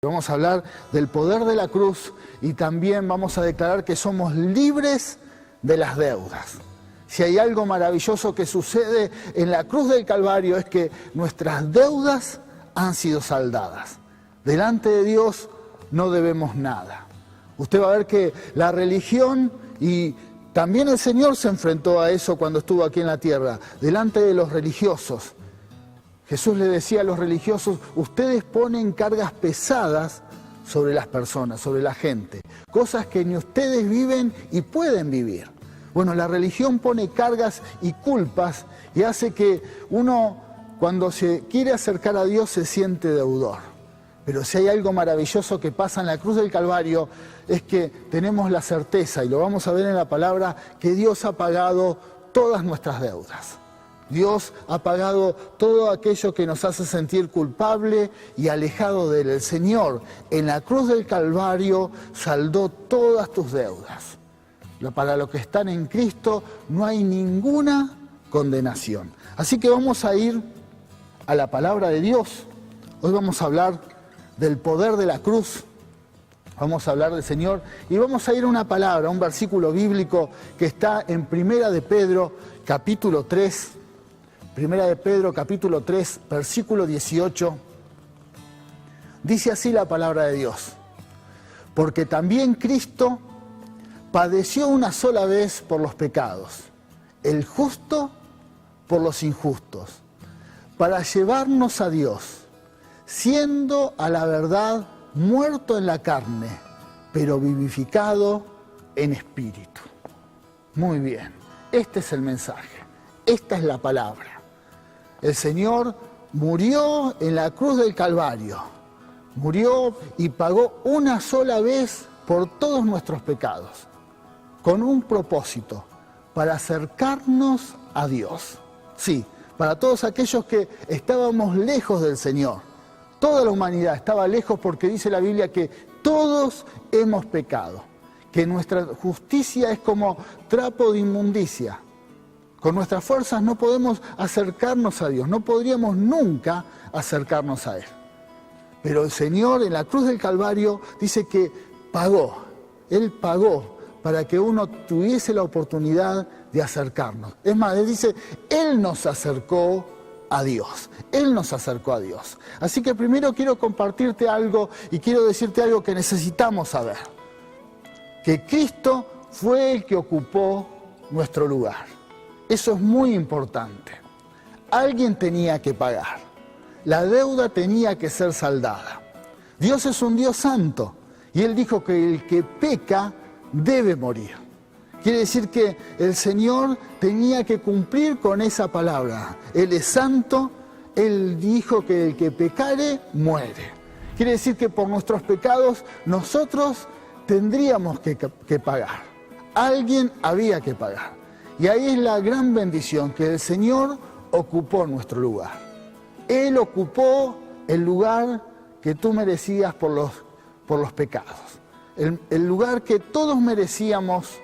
Vamos a hablar del poder de la cruz y también vamos a declarar que somos libres de las deudas. Si hay algo maravilloso que sucede en la cruz del Calvario es que nuestras deudas han sido saldadas. Delante de Dios no debemos nada. Usted va a ver que la religión y también el Señor se enfrentó a eso cuando estuvo aquí en la tierra, delante de los religiosos. Jesús le decía a los religiosos, ustedes ponen cargas pesadas sobre las personas, sobre la gente, cosas que ni ustedes viven y pueden vivir. Bueno, la religión pone cargas y culpas y hace que uno, cuando se quiere acercar a Dios, se siente deudor. Pero si hay algo maravilloso que pasa en la cruz del Calvario, es que tenemos la certeza, y lo vamos a ver en la palabra, que Dios ha pagado todas nuestras deudas. Dios ha pagado todo aquello que nos hace sentir culpable y alejado de él. El Señor en la cruz del Calvario saldó todas tus deudas. Para los que están en Cristo no hay ninguna condenación. Así que vamos a ir a la palabra de Dios. Hoy vamos a hablar del poder de la cruz. Vamos a hablar del Señor y vamos a ir a una palabra, a un versículo bíblico que está en Primera de Pedro, capítulo 3. Primera de Pedro, capítulo 3, versículo 18, dice así la palabra de Dios. Porque también Cristo padeció una sola vez por los pecados, el justo por los injustos, para llevarnos a Dios, siendo a la verdad muerto en la carne, pero vivificado en espíritu. Muy bien, este es el mensaje, esta es la palabra. El Señor murió en la cruz del Calvario, murió y pagó una sola vez por todos nuestros pecados, con un propósito, para acercarnos a Dios. Sí, para todos aquellos que estábamos lejos del Señor. Toda la humanidad estaba lejos porque dice la Biblia que todos hemos pecado, que nuestra justicia es como trapo de inmundicia. Con nuestras fuerzas no podemos acercarnos a Dios, no podríamos nunca acercarnos a Él. Pero el Señor en la cruz del Calvario dice que pagó, Él pagó para que uno tuviese la oportunidad de acercarnos. Es más, Él dice, Él nos acercó a Dios, Él nos acercó a Dios. Así que primero quiero compartirte algo y quiero decirte algo que necesitamos saber. Que Cristo fue el que ocupó nuestro lugar. Eso es muy importante. Alguien tenía que pagar. La deuda tenía que ser saldada. Dios es un Dios santo y Él dijo que el que peca debe morir. Quiere decir que el Señor tenía que cumplir con esa palabra. Él es santo, Él dijo que el que pecare, muere. Quiere decir que por nuestros pecados nosotros tendríamos que pagar. Alguien había que pagar. Y ahí es la gran bendición, que el Señor ocupó nuestro lugar. Él ocupó el lugar que tú merecías por los pecados. El lugar que todos merecíamos,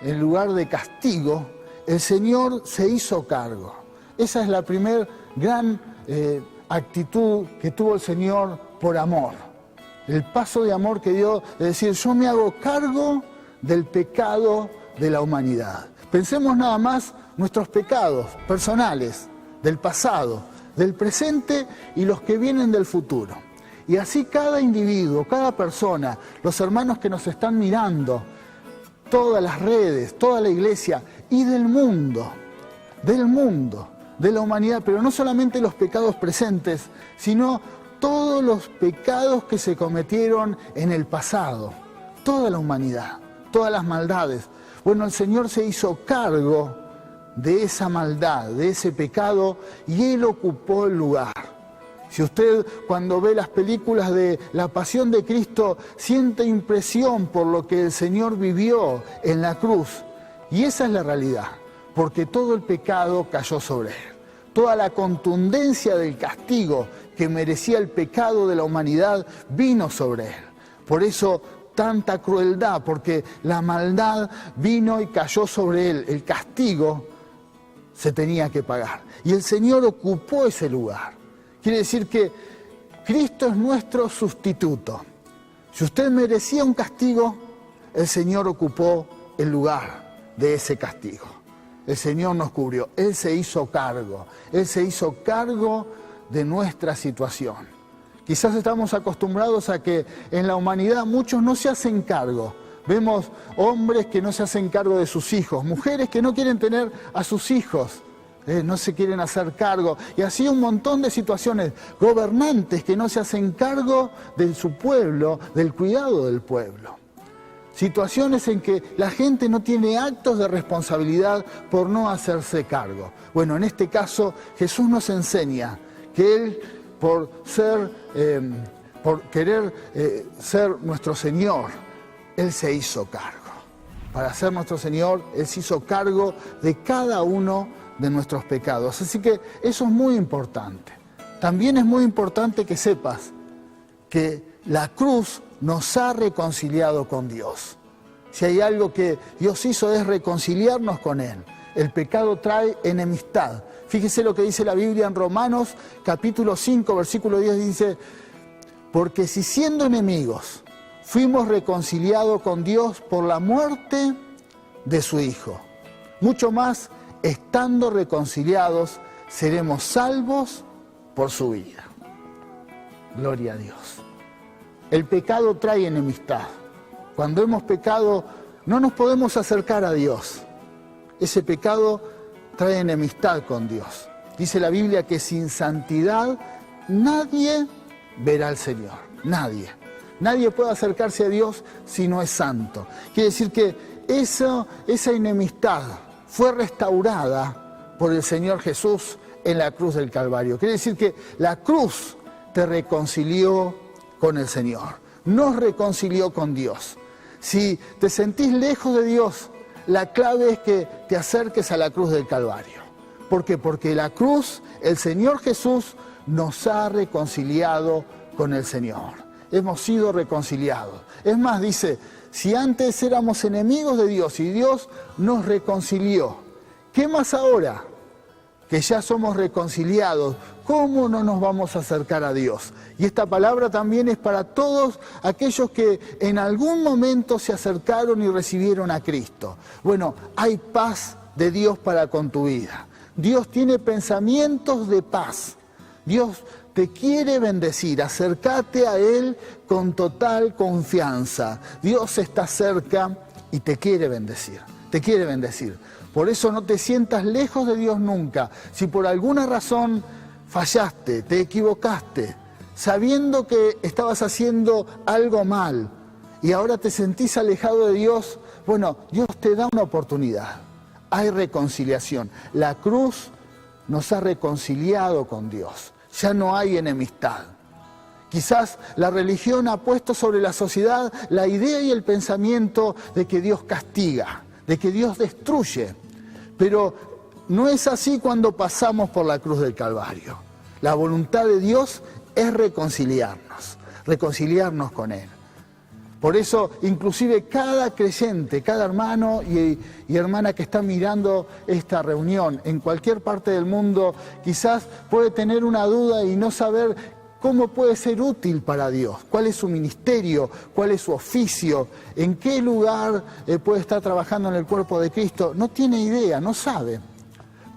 el lugar de castigo, el Señor se hizo cargo. Esa es la primera gran actitud que tuvo el Señor por amor. El paso de amor que dio, de decir, yo me hago cargo del pecado de la humanidad. Pensemos nada más nuestros pecados personales, del pasado, del presente y los que vienen del futuro. Y así cada individuo, cada persona, los hermanos que nos están mirando, todas las redes, toda la iglesia y del mundo, de la humanidad, pero no solamente los pecados presentes, sino todos los pecados que se cometieron en el pasado, toda la humanidad, todas las maldades. Bueno, el Señor se hizo cargo de esa maldad, de ese pecado, y Él ocupó el lugar. Si usted cuando ve las películas de la Pasión de Cristo siente impresión por lo que el Señor vivió en la cruz, y esa es la realidad, porque todo el pecado cayó sobre Él. Toda la contundencia del castigo que merecía el pecado de la humanidad vino sobre Él. Por eso tanta crueldad, porque la maldad vino y cayó sobre Él. El castigo se tenía que pagar. Y el Señor ocupó ese lugar. Quiere decir que Cristo es nuestro sustituto. Si usted merecía un castigo, el Señor ocupó el lugar de ese castigo. El Señor nos cubrió, Él se hizo cargo. Él se hizo cargo de nuestra situación. Quizás estamos acostumbrados a que en la humanidad muchos no se hacen cargo. Vemos hombres que no se hacen cargo de sus hijos, mujeres que no quieren tener a sus hijos, no se quieren hacer cargo. Y así un montón de situaciones, gobernantes que no se hacen cargo de su pueblo, del cuidado del pueblo. Situaciones en que la gente no tiene actos de responsabilidad por no hacerse cargo. Bueno, en este caso Jesús nos enseña que Él, por querer ser nuestro Señor, Él se hizo cargo. Para ser nuestro Señor, Él se hizo cargo de cada uno de nuestros pecados. Así que eso es muy importante. También es muy importante que sepas que la cruz nos ha reconciliado con Dios. Si hay algo que Dios hizo es reconciliarnos con Él. El pecado trae enemistad. Fíjese lo que dice la Biblia en Romanos capítulo 5, versículo 10, dice: porque si siendo enemigos fuimos reconciliados con Dios por la muerte de su Hijo, mucho más, estando reconciliados, seremos salvos por su vida. Gloria a Dios. El pecado trae enemistad. Cuando hemos pecado, no nos podemos acercar a Dios. Ese pecado trae enemistad con Dios. Dice la Biblia que sin santidad nadie verá al Señor. Nadie. Nadie puede acercarse a Dios si no es santo. Quiere decir que esa enemistad fue restaurada por el Señor Jesús en la cruz del Calvario. Quiere decir que la cruz te reconcilió con el Señor, nos reconcilió con Dios. Si te sentís lejos de Dios, la clave es que te acerques a la cruz del Calvario. ¿Por qué? Porque la cruz, el Señor Jesús, nos ha reconciliado con el Señor. Hemos sido reconciliados. Es más, dice, si antes éramos enemigos de Dios y Dios nos reconcilió, ¿qué más ahora? Que ya somos reconciliados, ¿cómo no nos vamos a acercar a Dios? Y esta palabra también es para todos aquellos que en algún momento se acercaron y recibieron a Cristo. Bueno, hay paz de Dios para con tu vida. Dios tiene pensamientos de paz. Dios te quiere bendecir, acércate a Él con total confianza. Dios está cerca y te quiere bendecir, te quiere bendecir. Por eso no te sientas lejos de Dios nunca. Si por alguna razón fallaste, te equivocaste, sabiendo que estabas haciendo algo mal y ahora te sentís alejado de Dios, bueno, Dios te da una oportunidad. Hay reconciliación. La cruz nos ha reconciliado con Dios. Ya no hay enemistad. Quizás la religión ha puesto sobre la sociedad la idea y el pensamiento de que Dios castiga, de que Dios destruye. Pero no es así cuando pasamos por la cruz del Calvario. La voluntad de Dios es reconciliarnos con Él. Por eso, inclusive cada creyente, cada hermano y hermana que está mirando esta reunión en cualquier parte del mundo, quizás puede tener una duda y no saber cómo puede ser útil para Dios, cuál es su ministerio, cuál es su oficio, en qué lugar puede estar trabajando en el cuerpo de Cristo. No tiene idea, no sabe.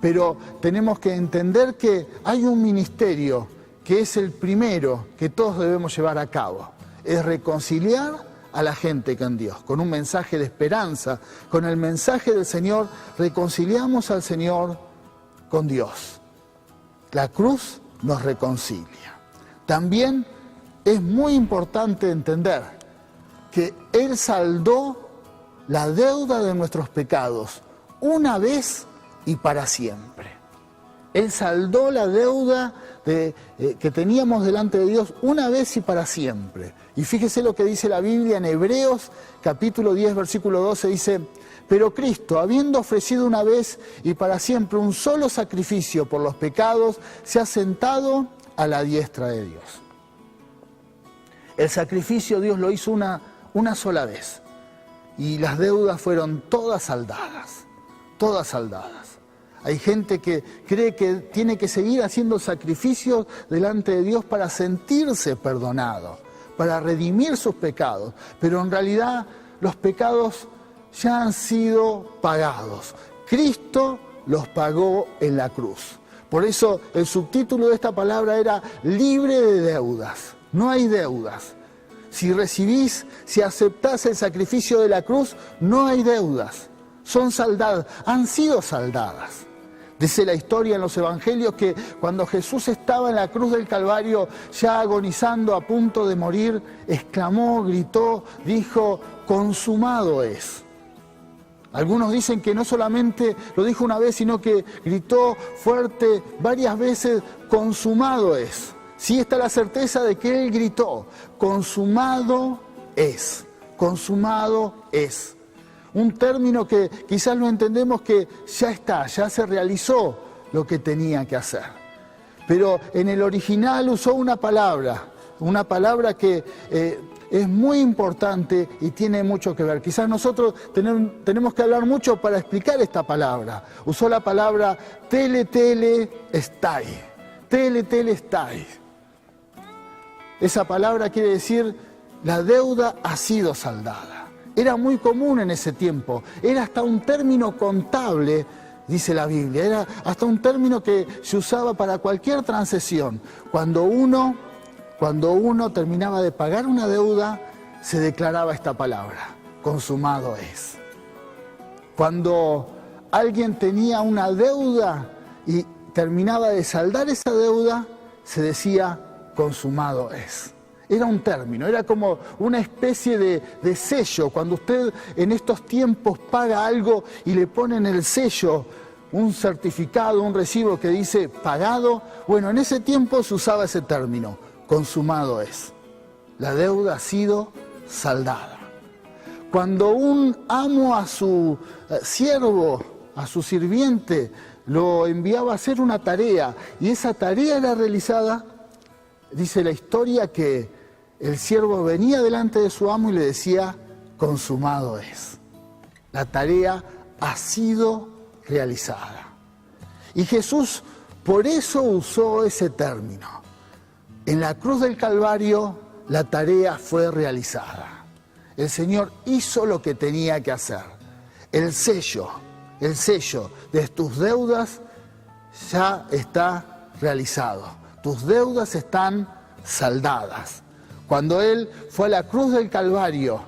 Pero tenemos que entender que hay un ministerio que es el primero que todos debemos llevar a cabo. Es reconciliar a la gente con Dios, con un mensaje de esperanza, con el mensaje del Señor, reconciliamos al Señor con Dios. La cruz nos reconcilia. También es muy importante entender que Él saldó la deuda de nuestros pecados una vez y para siempre. Él saldó la deuda que teníamos delante de Dios una vez y para siempre. Y fíjese lo que dice la Biblia en Hebreos capítulo 10 versículo 12, dice: pero Cristo, habiendo ofrecido una vez y para siempre un solo sacrificio por los pecados, se ha sentado a la diestra de Dios. El sacrificio Dios lo hizo una sola vez. Y las deudas fueron todas saldadas, todas saldadas. Hay gente que cree que tiene que seguir haciendo sacrificios delante de Dios para sentirse perdonado, para redimir sus pecados. Pero en realidad los pecados ya han sido pagados. Cristo los pagó en la cruz. Por eso el subtítulo de esta palabra era libre de deudas. No hay deudas. Si recibís, si aceptás el sacrificio de la cruz, no hay deudas. Son saldadas, han sido saldadas. Dice la historia en los evangelios que cuando Jesús estaba en la cruz del Calvario, ya agonizando, a punto de morir, exclamó, gritó, dijo, consumado es. Algunos dicen que no solamente lo dijo una vez, sino que gritó fuerte varias veces, consumado es. Sí está la certeza de que Él gritó, consumado es, consumado es. Un término que quizás lo entendemos que ya está, ya se realizó lo que tenía que hacer. Pero en el original usó una palabra que es muy importante y tiene mucho que ver. Quizás nosotros tenemos que hablar mucho para explicar esta palabra. Usó la palabra tetelestai, tetelestai. Esa palabra quiere decir la deuda ha sido saldada. Era muy común en ese tiempo, era hasta un término contable, dice la Biblia, era hasta un término que se usaba para cualquier transacción. Cuando uno terminaba de pagar una deuda, se declaraba esta palabra, consumado es. Cuando alguien tenía una deuda y terminaba de saldar esa deuda, se decía, consumado es. Era un término, era como una especie de sello. Cuando usted en estos tiempos paga algo y le ponen el sello, un certificado, un recibo que dice pagado, bueno, en ese tiempo se usaba ese término, consumado es. La deuda ha sido saldada. Cuando un amo a su siervo, a su sirviente, lo enviaba a hacer una tarea y esa tarea era realizada, dice la historia que el siervo venía delante de su amo y le decía, consumado es. La tarea ha sido realizada. Y Jesús por eso usó ese término. En la cruz del Calvario la tarea fue realizada. El Señor hizo lo que tenía que hacer. El sello de tus deudas ya está realizado. Tus deudas están saldadas. Cuando Él fue a la cruz del Calvario,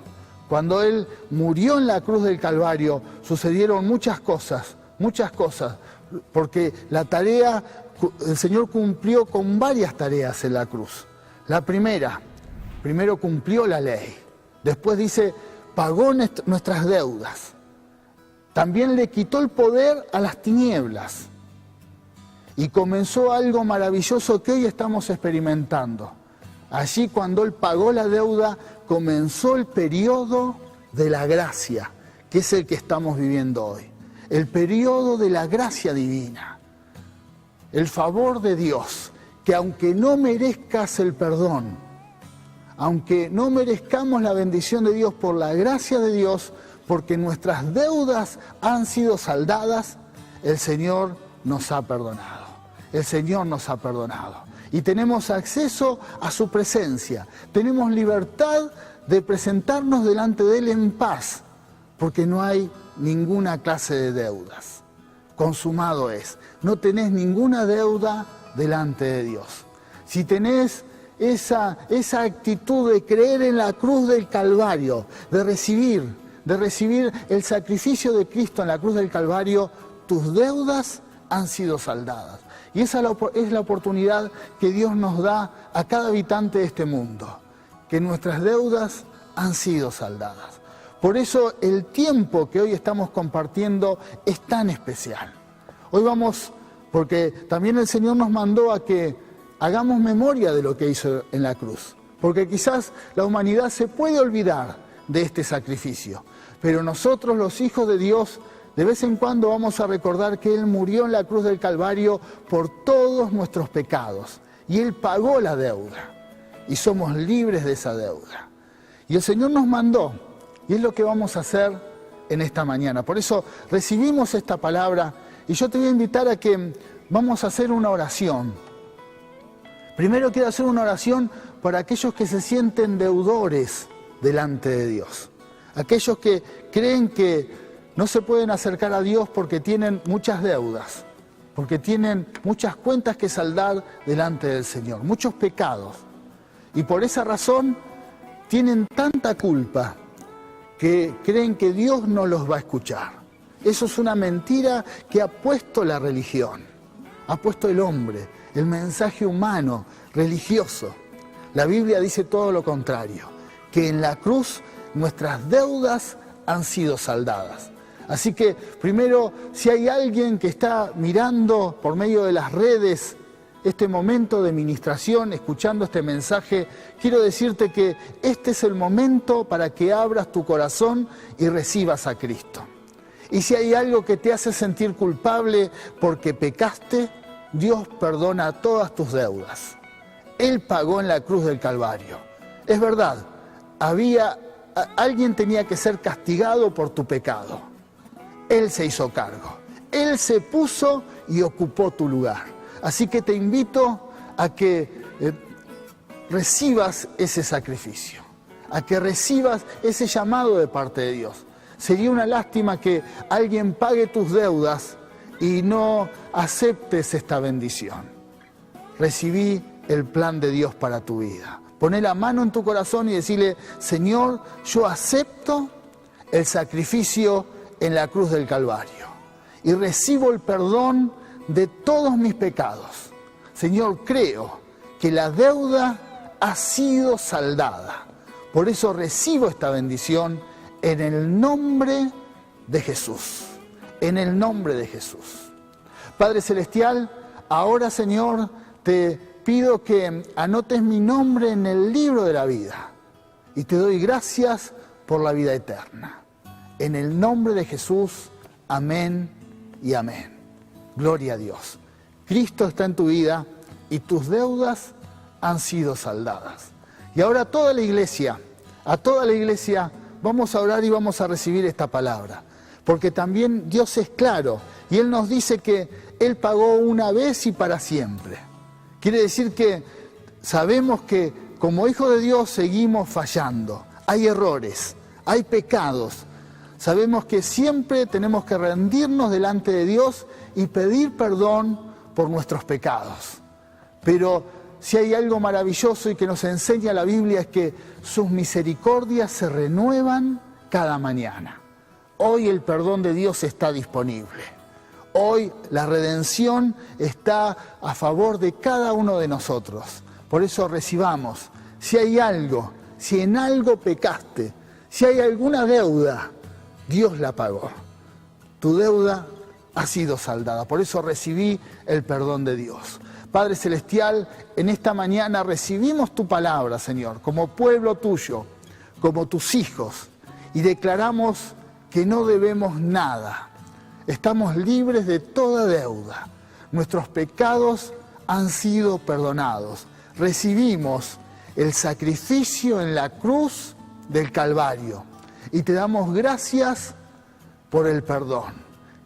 cuando Él murió en la cruz del Calvario, sucedieron muchas cosas, porque la tarea, el Señor cumplió con varias tareas en la cruz. La primero cumplió la ley, después dice, pagó nuestras deudas, también le quitó el poder a las tinieblas y comenzó algo maravilloso que hoy estamos experimentando. Allí cuando Él pagó la deuda, comenzó el periodo de la gracia, que es el que estamos viviendo hoy. El periodo de la gracia divina. El favor de Dios, que aunque no merezcas el perdón, aunque no merezcamos la bendición de Dios por la gracia de Dios, porque nuestras deudas han sido saldadas, el Señor nos ha perdonado. El Señor nos ha perdonado. Y tenemos acceso a su presencia. Tenemos libertad de presentarnos delante de Él en paz, porque no hay ninguna clase de deudas. Consumado es. No tenés ninguna deuda delante de Dios. Si tenés esa actitud de creer en la cruz del Calvario, de recibir el sacrificio de Cristo en la cruz del Calvario, tus deudas han sido saldadas. Y esa es la oportunidad que Dios nos da a cada habitante de este mundo, que nuestras deudas han sido saldadas. Por eso el tiempo que hoy estamos compartiendo es tan especial. Hoy vamos, porque también el Señor nos mandó a que hagamos memoria de lo que hizo en la cruz, porque quizás la humanidad se puede olvidar de este sacrificio, pero nosotros, los hijos de Dios, de vez en cuando vamos a recordar que Él murió en la cruz del Calvario por todos nuestros pecados. Y Él pagó la deuda. Y somos libres de esa deuda. Y el Señor nos mandó. Y es lo que vamos a hacer en esta mañana. Por eso recibimos esta palabra Y yo te voy a invitar a que vamos a hacer una oración. Primero quiero hacer una oración para aquellos que se sienten deudores delante de Dios. Aquellos que creen que no se pueden acercar a Dios porque tienen muchas deudas, porque tienen muchas cuentas que saldar delante del Señor, muchos pecados. Y por esa razón tienen tanta culpa que creen que Dios no los va a escuchar. Eso es una mentira que ha puesto la religión, ha puesto el hombre, el mensaje humano, religioso. La Biblia dice todo lo contrario, que en la cruz nuestras deudas han sido saldadas. Así que primero, si hay alguien que está mirando por medio de las redes este momento de ministración, escuchando este mensaje, quiero decirte que este es el momento para que abras tu corazón y recibas a Cristo. Y si hay algo que te hace sentir culpable porque pecaste, Dios perdona todas tus deudas. Él pagó en la cruz del Calvario. Es verdad, alguien tenía que ser castigado por tu pecado. Él se hizo cargo. Él se puso y ocupó tu lugar. Así que te invito a que recibas ese sacrificio, a que recibas ese llamado de parte de Dios. Sería una lástima que alguien pague tus deudas y no aceptes esta bendición. Recibí el plan de Dios para tu vida. Poné la mano en tu corazón y decirle: Señor, yo acepto el sacrificio en la cruz del Calvario y recibo el perdón de todos mis pecados. Señor, creo que la deuda ha sido saldada. Por eso recibo esta bendición en el nombre de Jesús. En el nombre de Jesús. Padre Celestial, ahora, Señor, te pido que anotes mi nombre en el libro de la vida. Y te doy gracias por la vida eterna. En el nombre de Jesús, amén y amén. Gloria a Dios. Cristo está en tu vida y tus deudas han sido saldadas. Y ahora a toda la iglesia, vamos a orar y vamos a recibir esta palabra. Porque también Dios es claro y Él nos dice que Él pagó una vez y para siempre. Quiere decir que sabemos que como hijos de Dios seguimos fallando. Hay errores, hay pecados. Sabemos que siempre tenemos que rendirnos delante de Dios y pedir perdón por nuestros pecados. Pero si hay algo maravilloso y que nos enseña la Biblia es que sus misericordias se renuevan cada mañana. Hoy el perdón de Dios está disponible. Hoy la redención está a favor de cada uno de nosotros. Por eso recibamos. Si hay algo, si en algo pecaste, si hay alguna deuda, Dios la pagó. Tu deuda ha sido saldada. Por eso recibí el perdón de Dios. Padre Celestial, en esta mañana recibimos tu palabra, Señor, como pueblo tuyo, como tus hijos, y declaramos que no debemos nada. Estamos libres de toda deuda. Nuestros pecados han sido perdonados. Recibimos el sacrificio en la cruz del Calvario. Y te damos gracias por el perdón.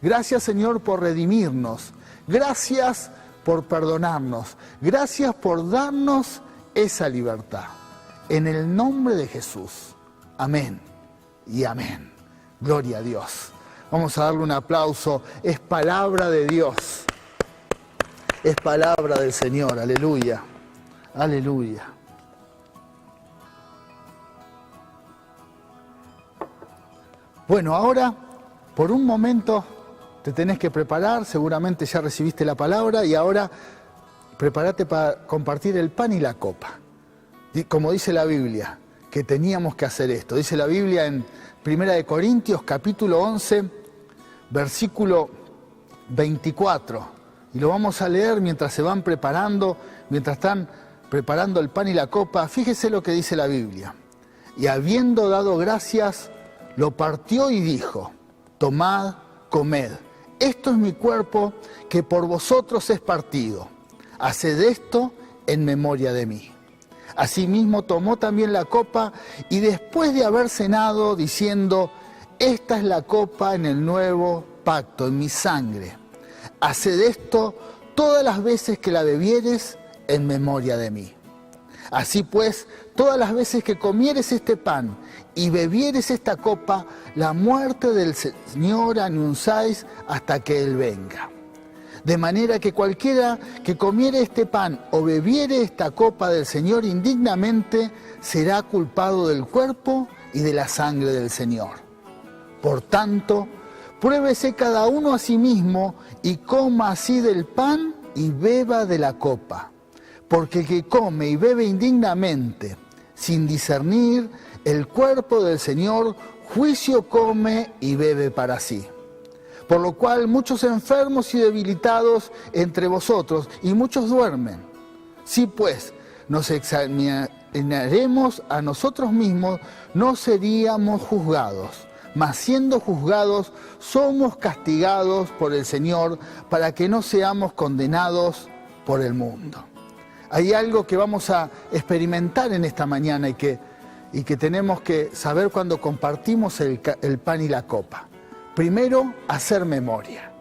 Gracias, Señor, por redimirnos. Gracias por perdonarnos. Gracias por darnos esa libertad. En el nombre de Jesús. Amén y amén. Gloria a Dios. Vamos a darle un aplauso. Es palabra de Dios. Es palabra del Señor. Aleluya. Aleluya. Bueno, ahora, por un momento, te tenés que preparar. Seguramente ya recibiste la palabra y ahora prepárate para compartir el pan y la copa. Y como dice la Biblia, que teníamos que hacer esto. Dice la Biblia en 1 Corintios, capítulo 11, versículo 24. Y lo vamos a leer mientras se van preparando, mientras están preparando el pan y la copa. Fíjese lo que dice la Biblia. Y habiendo dado gracias, lo partió y dijo: tomad, comed, esto es mi cuerpo que por vosotros es partido. Haced esto en memoria de mí. Asimismo tomó también la copa y después de haber cenado, diciendo: esta es la copa en el nuevo pacto, en mi sangre. haced esto todas las veces que la bebieres en memoria de mí. Así pues, todas las veces que comieres este pan y bebieres esta copa, la muerte del Señor anunciáis hasta que Él venga. De manera que cualquiera que comiere este pan o bebiere esta copa del Señor indignamente, será culpado del cuerpo y de la sangre del Señor. Por tanto, pruébese cada uno a sí mismo y coma así del pan y beba de la copa. Porque el que come y bebe indignamente, sin discernir el cuerpo del Señor, juicio come y bebe para sí. Por lo cual muchos enfermos y debilitados entre vosotros, y muchos duermen. Si pues nos examinaremos a nosotros mismos, no seríamos juzgados. Mas siendo juzgados, somos castigados por el Señor, para que no seamos condenados por el mundo. Hay algo que vamos a experimentar en esta mañana y que tenemos que saber cuando compartimos el pan y la copa. Primero, hacer memoria.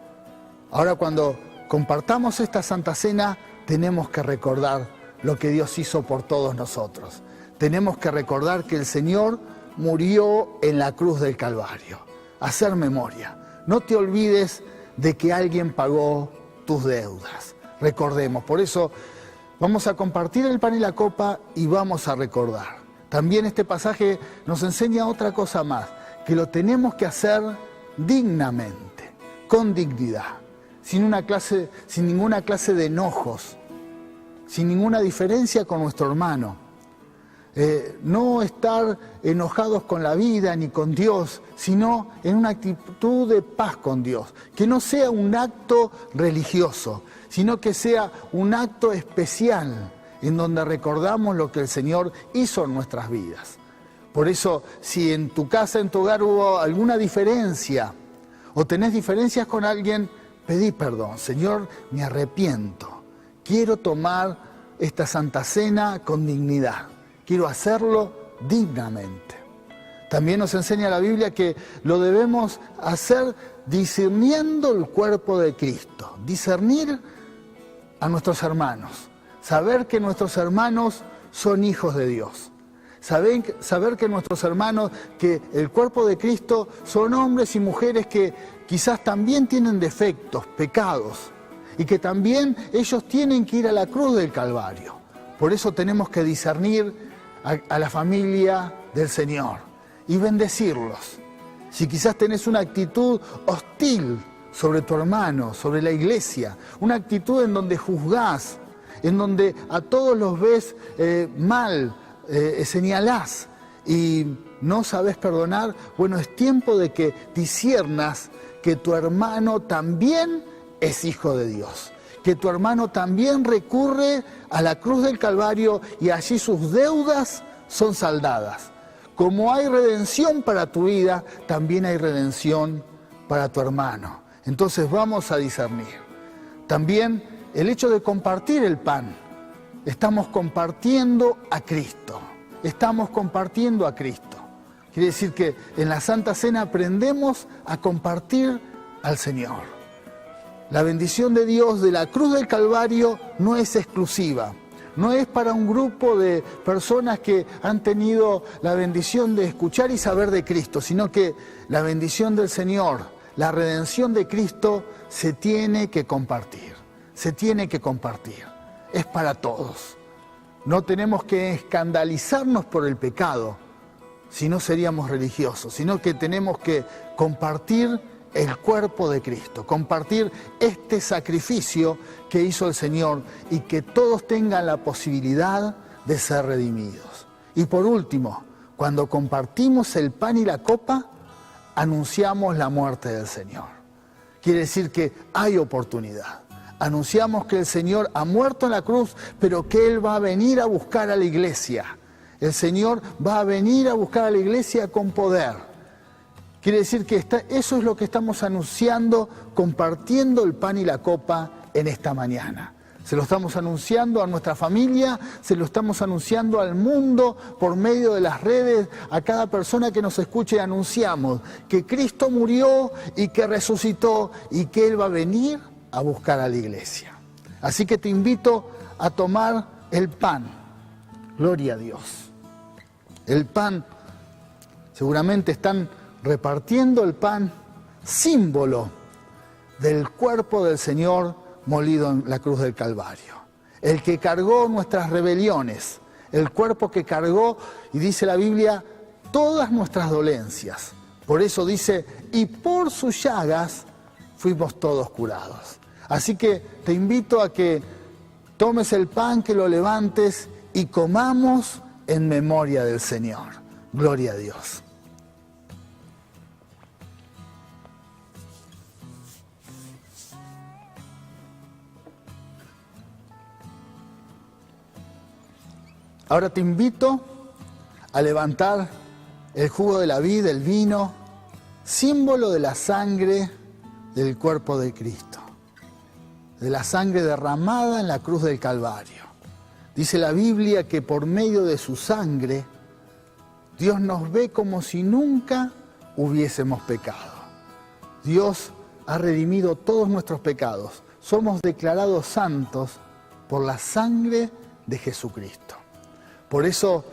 Ahora, cuando compartamos esta Santa Cena, tenemos que recordar lo que Dios hizo por todos nosotros. Tenemos que recordar que el Señor murió en la cruz del Calvario. Hacer memoria. No te olvides de que alguien pagó tus deudas. Recordemos. Por eso vamos a compartir el pan y la copa y vamos a recordar. También este pasaje nos enseña otra cosa más, que lo tenemos que hacer dignamente, con dignidad, sin ninguna clase de enojos, sin ninguna diferencia con nuestro hermano. No estar enojados con la vida ni con Dios, sino en una actitud de paz con Dios. Que no sea un acto religioso, sino que sea un acto especial en donde recordamos lo que el Señor hizo en nuestras vidas. Por eso, si en tu casa, en tu hogar hubo alguna diferencia o tenés diferencias con alguien, pedí perdón. Señor, me arrepiento. Quiero tomar esta Santa Cena con dignidad. Quiero hacerlo dignamente. También nos enseña la Biblia que lo debemos hacer discerniendo el cuerpo de Cristo. Discernir a nuestros hermanos. Saber que nuestros hermanos son hijos de Dios. Saber que nuestros hermanos, que el cuerpo de Cristo son hombres y mujeres que quizás también tienen defectos, pecados, y que también ellos tienen que ir a la cruz del Calvario. Por eso tenemos que discernir a la familia del Señor y bendecirlos. Si quizás tenés una actitud hostil sobre tu hermano, sobre la iglesia, una actitud en donde juzgás, en donde a todos los ves mal, señalás y no sabés perdonar, bueno, es tiempo de que disciernas que tu hermano también es hijo de Dios, que tu hermano también recurre a la cruz del Calvario y allí sus deudas son saldadas. Como hay redención para tu vida, también hay redención para tu hermano. Entonces vamos a discernir. También el hecho de compartir el pan. Estamos compartiendo a Cristo. Estamos compartiendo a Cristo. Quiere decir que en la Santa Cena aprendemos a compartir al Señor. La bendición de Dios de la cruz del Calvario no es exclusiva. No es para un grupo de personas que han tenido la bendición de escuchar y saber de Cristo, sino que la bendición del Señor, la redención de Cristo, se tiene que compartir. Se tiene que compartir. Es para todos. No tenemos que escandalizarnos por el pecado, si no seríamos religiosos, sino que tenemos que compartir el cuerpo de Cristo, compartir este sacrificio que hizo el Señor y que todos tengan la posibilidad de ser redimidos. Y por último, cuando compartimos el pan y la copa, anunciamos la muerte del Señor. Quiere decir que hay oportunidad. Anunciamos que el Señor ha muerto en la cruz, pero que Él va a venir a buscar a la iglesia. El Señor va a venir a buscar a la iglesia con poder. Quiere decir que eso es lo que estamos anunciando, compartiendo el pan y la copa en esta mañana. Se lo estamos anunciando a nuestra familia, se lo estamos anunciando al mundo por medio de las redes, a cada persona que nos escuche anunciamos que Cristo murió y que resucitó y que Él va a venir a buscar a la iglesia. Así que te invito a tomar el pan. Gloria a Dios. El pan, seguramente están repartiendo el pan, símbolo del cuerpo del Señor molido en la cruz del Calvario. El que cargó nuestras rebeliones, el cuerpo que cargó, y dice la Biblia, todas nuestras dolencias. Por eso dice, y por sus llagas fuimos todos curados. Así que te invito a que tomes el pan, que lo levantes y comamos en memoria del Señor. Gloria a Dios. Ahora te invito a levantar el jugo de la vid, el vino, símbolo de la sangre del cuerpo de Cristo, de la sangre derramada en la cruz del Calvario. Dice la Biblia que por medio de su sangre, Dios nos ve como si nunca hubiésemos pecado. Dios ha redimido todos nuestros pecados. Somos declarados santos por la sangre de Jesucristo. Por eso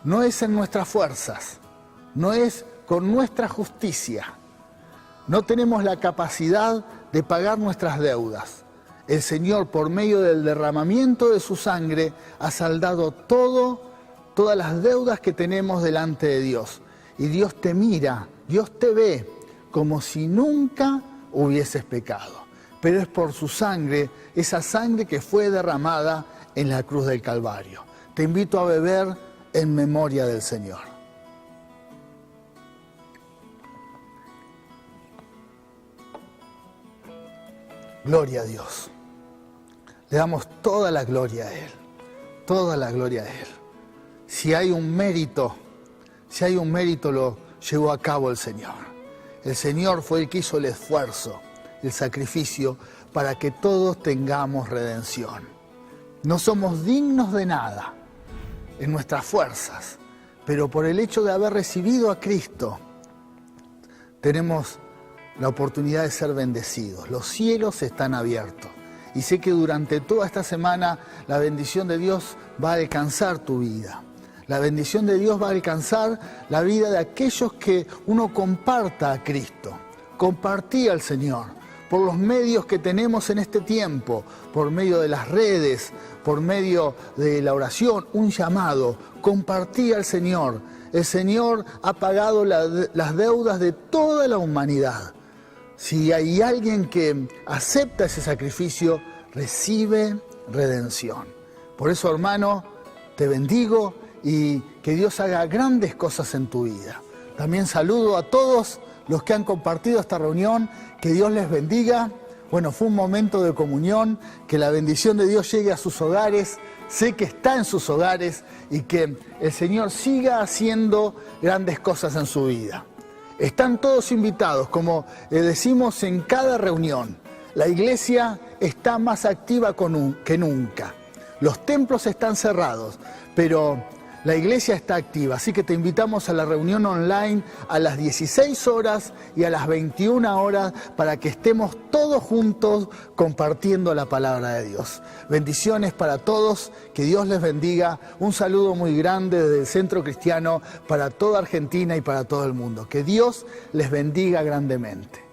no es en nuestras fuerzas, no es con nuestra justicia. No tenemos la capacidad de pagar nuestras deudas. El Señor, por medio del derramamiento de su sangre, ha saldado todas las deudas que tenemos delante de Dios. Y Dios te mira, Dios te ve como si nunca hubieses pecado. Pero es por su sangre, esa sangre que fue derramada en la cruz del Calvario. Te invito a beber en memoria del Señor. Gloria a Dios. Le damos toda la gloria a Él. Toda la gloria a Él. Si hay un mérito lo llevó a cabo el Señor. El Señor fue el que hizo el esfuerzo, el sacrificio, para que todos tengamos redención. No somos dignos de nada en nuestras fuerzas, pero por el hecho de haber recibido a Cristo, tenemos la oportunidad de ser bendecidos. Los cielos están abiertos. Y sé que durante toda esta semana la bendición de Dios va a alcanzar tu vida. La bendición de Dios va a alcanzar la vida de aquellos que uno comparta a Cristo. Compartí al Señor por los medios que tenemos en este tiempo, por medio de las redes, por medio de la oración, un llamado. Compartí al Señor. El Señor ha pagado las deudas de toda la humanidad. Si hay alguien que acepta ese sacrificio, recibe redención. Por eso, hermano, te bendigo y que Dios haga grandes cosas en tu vida. También saludo a todos los que han compartido esta reunión. Que Dios les bendiga. Bueno, fue un momento de comunión. Que la bendición de Dios llegue a sus hogares. Sé que está en sus hogares y que el Señor siga haciendo grandes cosas en su vida. Están todos invitados, como decimos en cada reunión. La iglesia está más activa que nunca. Los templos están cerrados, pero la iglesia está activa. Así que te invitamos a la reunión online a las 16 horas y a las 21 horas para que estemos todos juntos compartiendo la palabra de Dios. Bendiciones para todos, que Dios les bendiga. Un saludo muy grande desde el Centro Cristiano para toda Argentina y para todo el mundo. Que Dios les bendiga grandemente.